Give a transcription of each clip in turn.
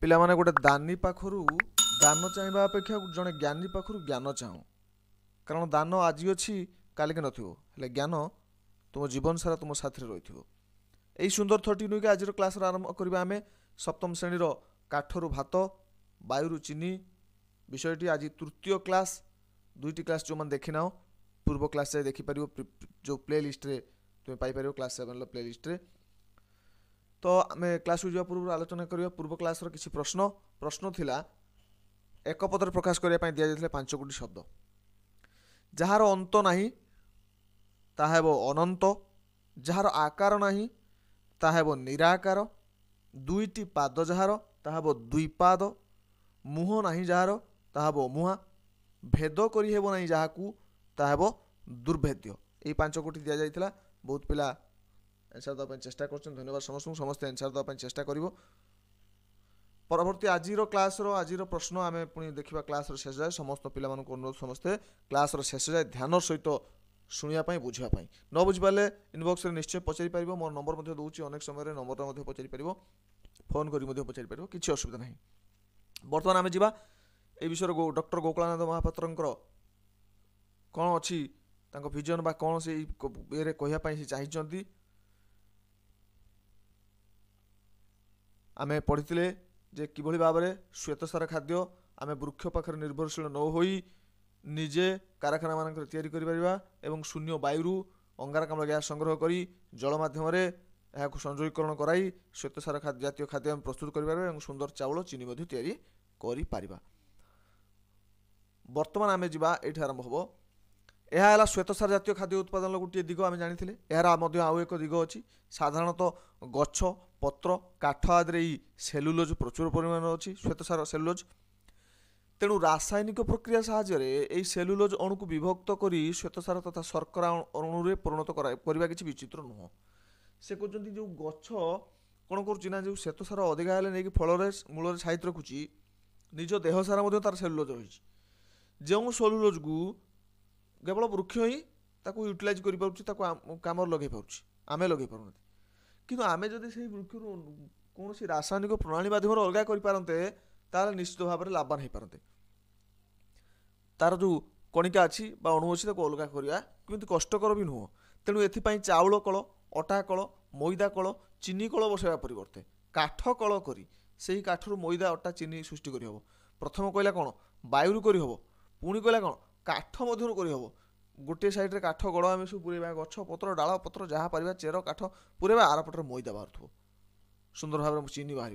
पिला माने गोटे दानी पाखरु दान चाहवा अपेक्षा जड़े ज्ञानी पाखरु ज्ञान चाहू कारण दान आज अच्छी काल के नथिबो ज्ञान तुम जीवन सारा तुम साथी रही यही सुंदर थटी नुक आज क्लास आरंभ करवा आम सप्तम श्रेणी काठरू भात वायु चीनी विषयटी आज तृतीय क्लास दुईटी क्लास जो मैंने देखी ना पूर्व क्लास से देखिपर जो प्ले लिस्ट रे तुम पाइपर क्लास 7 प्ले लिस्ट रे तो आम क्लास को जावा पूर्व आलोचना करवा पूर्व क्लास किसी प्रश्न थिला एक पदर प्रकाश करने दि जाता 5 गोटी शब्द जार अंत नहीं ताहेबो अनंत जार आकार नहीं ताहेबो निराकार दुईटी पाद जार ताहेबो द्विपाद मुह नहीं जार ताहेबो मुहा भेद करी हेबो नहीं जहाकू ताहेबो दुर्भेद्य यही 5 गोटी दि जाइथिला बहुत पिला आंसर देवाई चेष्टा कर धन्यवाद समस्त आंसर देवाई चेष्टा कर परवर्ती आज क्लास आज प्रश्न आम पुणी देखा क्लास शेष जाए समस्त पिला अनुरोध समस्ते क्लास शेष जाए ध्यान सहित शुणापी बुझापी न बुझिपारे इनबक्स निश्चय पचारि पार मोर नंबर दूसरी अनेक समय नंबर पचारि पार फोन कर पचारि पार किसी असुविधा ना बर्तमान आम जा ये विषय डॉक्टर गोकुलानंद महापात्र कौन अच्छी विजन बा कौन से ये कहवाई चाहिए आमे पढ़ी जे किभली भाव में श्वेतसार खाद्य आमे वृक्ष पाखर निर्भरशील न होई निजे कारखाना मान तैयारी करिपरिबा शून्य वायु अंगारकाम्ल गैस संग्रह करी जल माध्यम यहाँ संयोगीकरण कराई श्वेतसार जातीय खाद्य आम प्रस्तुत कर सुंदर चाउल चीनी तैयारी करिपरिबा। वर्तमान आमे जिबा एठी आरंभ होबो यह है श्वेतसार जातीय खाद्य उत्पादन गोटे दिग आम जानी यार आउ एक दिग अच्छी साधारणतः गछ पत्र काठ आदि सेलुलोज प्रचुर परिमाण अच्छी श्वेतसार सेलुलोज तेणु रासायनिक प्रक्रिया साहाय्य सेलुलोज अणु को विभक्त कर श्वेतसार तथा शर्करा अणु परिणत करवा किसी विचित्र नुह से कहते जो गछ कौन करुच्ची जो श्वेतसार अधिका हेल्ले नहीं फल मूल छाई रखुच्छी निज देह सारा तार सेलुलोज रही जो सेलुलोज को केवल वृक्ष ही यूटिलाइज कम लगे पार्छ आम लगे पार कि आम जदि से वृक्ष कौन रासायनिक प्रणाली मध्यम अलग करपारते ताल निश्चित भाव में लाभवान हो पारते तार जो कणिका अच्छी अणु अच्छी अलग करवा कि कष्टकर भी नुह तेणु एपाई चाउल कल अटा कल मैदा कल चीनी कल बसवा परिवर्ते काठ कल कर से काठर मैदा अटा चीनी सृष्टि करहब प्रथम कहला कौन वायु करहब पुणी कहला कौन काठ मध्य करहब गोटे सैड्रे काठ गड़ आम सब पूरेबा गछ पत्र डाल पत्र जहाँ पार चेर काठ पूरेबा आर पटर मैदा बाहर सुंदर भाव में चीनी बाहर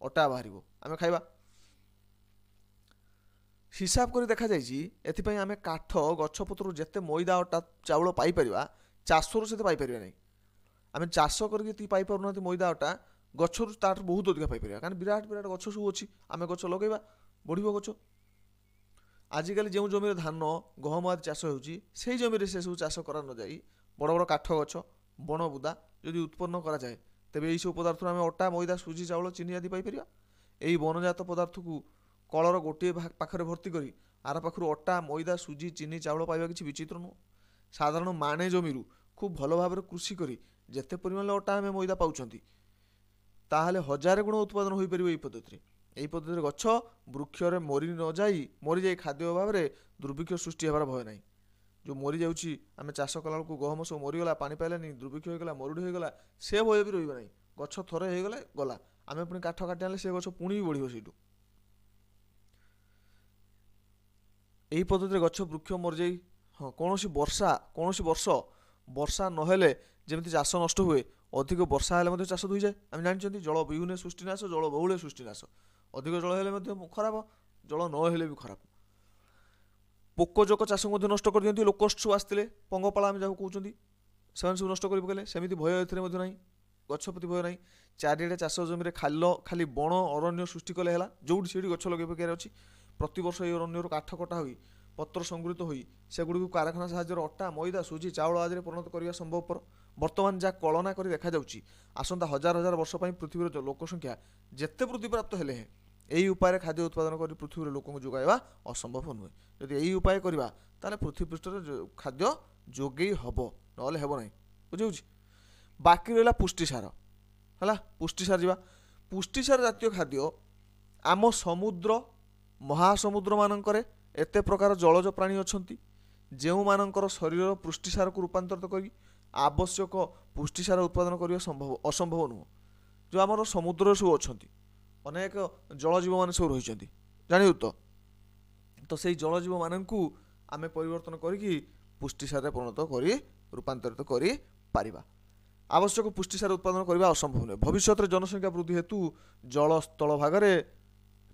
अटा बाहर आम खाइबा हिसाब कर देखा जाए आम काठ गछपत्र जिते मैदा अटा चाउल पाइपर चाषर से पाइपर ना आम चाष करना मैदा अटा गचर तार बहुत अधिक पाइपर कारण विराट विराट गछ सब अच्छी आम गच लगेगा बढ़ गच आजिकल जो जमी धान गहम आदि चाष हो जमी से सब चाष कर न जाई बड़ बड़ काठ गछ बण बुदा जदि उत्पन्न करा जाए तेबे यही सब पदार्थ आम अटा मैदा सुजी चाउल चीनी आदि पाइपर यही वनजात पदार्थ को कलर गोटे पाखरे भर्ती कर आर पाखर अटा मैदा सुजी चीनी चाउल पाइबा किसी विचित्र नुह साधारण माणे जमी खूब भल भाव कृषि करी जेते परिमाण अटा आम मैदा पाउछंती ताहले हजार गुण उत्पादन हो पार यही पद्धति यही पद्धति गछ वृक्ष मरी न जाई मरी जाए खाद्य अभाव में दुर्भिक्ष सृष्टि होबार भय ना जो मरी जाऊँगी आम चाष कला गहम सब मरीगला पानी पाइलानी दुर्भिक्ष होगा मरुड़ी होगा से भय भी रहा ना गछ थरे होगले गला आम पुणी काठ काटी आने से गछ पुणी भी बढ़ से यही पद्धति गछ वृक्ष मरी जाई हाँ कौन वर्ष वर्षा नहेले जमी चाष नष्ट हुए अधिक वर्षा हेल्ले चाष धोई जाए आम जानते जल विहुने सृष्टिनाश जल बहुले सृष्टिनाश अधिक जल हेल्ले खराब जल नहेले भी खराब पोकजोक चाष नष्ट कर दिखती लोकस्ट सब आसते पंगपाला आम जहाँ कहते से सब नष्ट कर पकेले सेमती भय ए ना गछप्रति भय ना चारिड़े चाष जमी खाली बण अरण्य सृष्टि कले जो से गछ लगे पकार अच्छी प्रतिवर्ष ये अरण्यर काठ कटा हुई पत्र संगृहित हो सेगुड़ी कारखाना साहाय्य अटा मैदा सुजी चाउल आदि परिणत करने संभवपर बर्तमान जहाँ कलना कर देखा आसंता हजार हजार वर्ष पृथ्वीर लोक संख्या जिते वृद्धि प्राप्त हेले यही उपाय खाद्य उत्पादन कर पृथ्वी लोक जोगाइबा असंभव नुहे जदि यही उपाय करवा ताले पृथ्वी पृष्ठ खाद्य जोगे हम ना हेब ना बुझे बाकी रहा पुष्टिसार है पुष्टिसार जावा पुष्टिसार जातीय खाद्य आम समुद्र महासमुद्र मानकरे एते प्रकार जलज प्राणी अछंती जो मानकर शरीर पुष्टिसार को रूपांतरित कर आवश्यक पुष्टिसार उत्पादन करने संभव असंभव नुह। जो आमर समुद्र सब अछंती अनेक जलजीव मान सब रही जानी तो से जलजीव मानू आम परिवर्तन करके पुष्टिसार परिणत कर रूपांतरित कर आवश्यक पुष्टिसार उत्पादन करने असंभव नुहे। भविष्य में जनसंख्या वृद्धि हेतु जल स्थल भागरे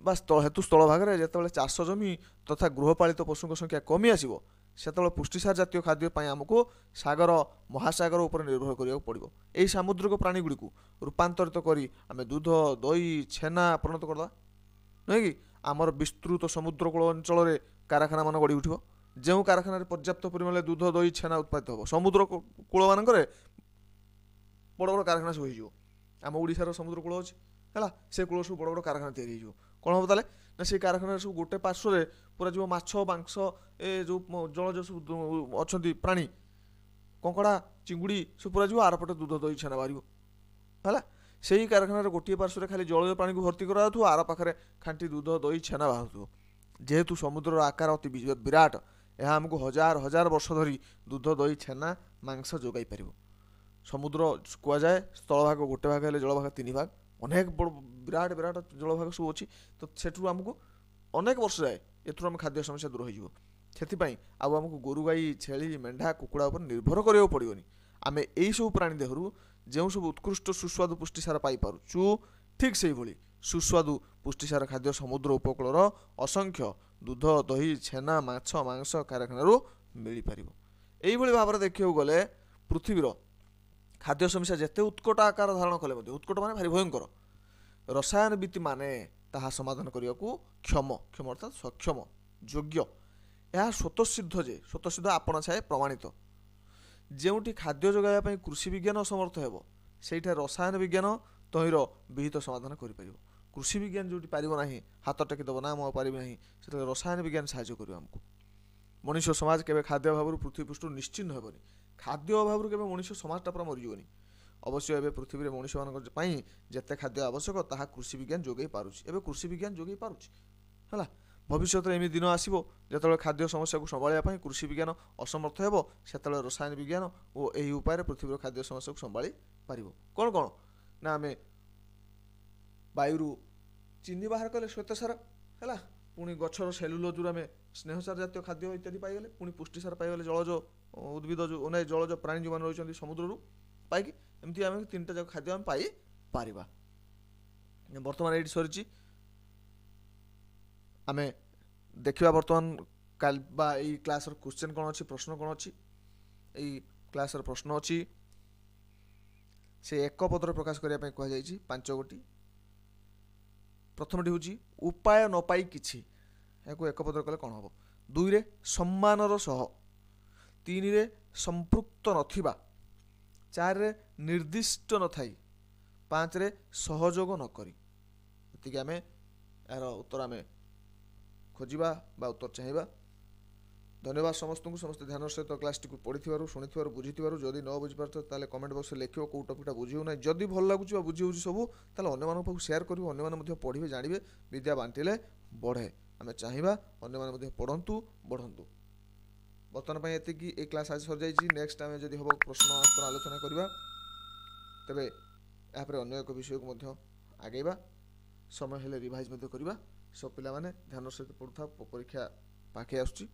बा हेतु स्थल भागरे जिते चाष जमी तथा गृहपालित पशु संख्या कमी आसो से पुष्टिसार जातीय खाद्य आमको सागर महासागर उपर निर्भर करा पड़ो। यही सामुद्रिक प्राणी गुड़ी रूपांतरित कर आम दूध दही छेना परिणत करदे नुहे कि आमर विस्तृत समुद्रकूल अंचल कारखाना मान गढ़ी उठो जो कारखाना पर्याप्त परिमाण दूध दही छेना उत्पादित हो समुद्र कूल मानक बड़ बड़ कारखाना सब हो आम ओडिशार समुद्र कूल अच्छे है से कूल सब बड़ बड़ कारखाना तैयारी हो कौन हम ताले ना से कारखाना सब गोटे पार्श्व पूरा जो माछ मांस ए जो जलज सब अच्छा प्राणी कंकड़ा चिंगुड़ी सब पूरा जो आरपटे दूध दही छेना बाहर है से ही कारखाना गोटे पार्श्व खाली जलज प्राणी को भर्ती करा आर पाखे खांटी दूध दही छेना बाहर जेहेतु समुद्र आकार अति विराट यह आमको हजार हजार वर्ष धरी दूध दही छेना मांस जोगाई पार समुद्र कहुए स्थल भाग गोटे भाग है जलभाग तीन भाग अनेक बड़ विराट विराट जलभाग सब अच्छी तो सेठू आमको अनेक वर्ष जाए एथुर खाद्य समस्या दूर होपाई आमको गोरु गाई छेली मेढ़ा कुकुड़ा उपर निर्भर करा पड़ोनी आम यही सब प्राणी देहरु जो सब उत्कृष्ट सुस्वादु पुष्टिसार पाइपु ठीक से ही सुस्वादु पुष्टिसार खाद्य समुद्र उपकूल असंख्य दूध दही छेना माछ मांस कारखाना मिल पार। यही भाव में देखा गले पृथ्वीर खाद्य समस्या जिते उत्कट आकार धारण कले उत्कट माने भारी भयंकर रसायनविद माने ताहा समाधान करने को क्षम क्षम अर्थात सक्षम योग्य यह स्वतःसिद्ध जे स्वतःसिद्ध आपण छाए प्रमाणित जोटी खाद्य जोगाइबा कृषि विज्ञान असमर्थ हेबो सेठा रसायन विज्ञान तहिर विहित समाधान करिपारिबो। कृषि विज्ञान जोटी पारिबो नाही हाथ टेकी दबो ना मो पारिबो नाही सेटा रसायन विज्ञान साहाय्य करिबो आमको। मनुष्य समाज केबे खाद्य अभाव पृथ्वी पृष्ठ निश्चिन्न हेबोनी खाद्य अभाव केबे मनुष्य समाजटा पूरा मरिजोनी अवश्य एबे पृथ्वी रे मनुष्य मानक पई जेते खाद्य आवश्यक ताहा कृषि विज्ञान जोगै पारुछि एबे कृषि विज्ञान जोगै पारुछि हला भविष्य में एमि दिन आसो जो खाद्य समस्या को संभाळिबा कृषि विज्ञान असमर्थ हेबो सेतले रसायन विज्ञान और यही उपाय पृथ्वी खाद्य समस्या को संभाळि पारिबो। कौन कौन ना आमे वायु चीनी बाहर कले श्वेतसार है पुणी गछर सेलुलोज आम स्नेहसार जातीय खाद्य इत्यादि पाइगले पुणी पुष्टिसार पाइगले जलज उद्भिद जो ना जलज प्राणी जो मैंने रही समुद्र पाइक एमती आम तीन टा जाक खाद्य आम पाई पारिबा। बर्तमान ये सरी आम देखा बर्तमान काल क्लास क्वेश्चन कौन अच्छी प्रश्न कौन अच्छी यही क्लास प्रश्न अच्छी से एक पदर प्रकाश करने कहुई 5 गोटी प्रथमटी हूँ उपाय न पाई किछि एक पदर कले कौन हम 2 रे सम्मानर सह 3 रे संपृक्त नथिबा 4 रे निर्दिष्ट न थाई 5 रे सहयोग न करी एतिके आमे यार उत्तर आमे खोजिबा बा उत्तर चाहिबा। धन्यवाद समस्त को समस्त ध्यान सहित क्लास टी पढ़ी शुणी बुझी जदि न बुझीपार ताले कमेंट बॉक्स में लिखो कौ टपिकटा बुझी ना जदि भल लगुच बुझी हो सब ताले अन्य मानक पाखु शेयर करिवो अन्य माने पढ़िबे जानिबे विद्या बांटिले बढ़े आमे चाहिबा अन्य माने पढ़ंतु बढ़ंतु। बर्तमान पई एतिकी ए क्लास आज सर जाइछि नेक्स्ट टाइम जदि हबो प्रश्न उत्तर आलोचना करबा तबे या पर अन्य एक विषय को मध्य आगेबा समय हेले रिवाइज मध्य करबा। सब पिला माने ध्यान सहित पढ़ुथा परीक्षा पाखे आसुची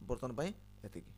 बर्तमान पई एतिकी।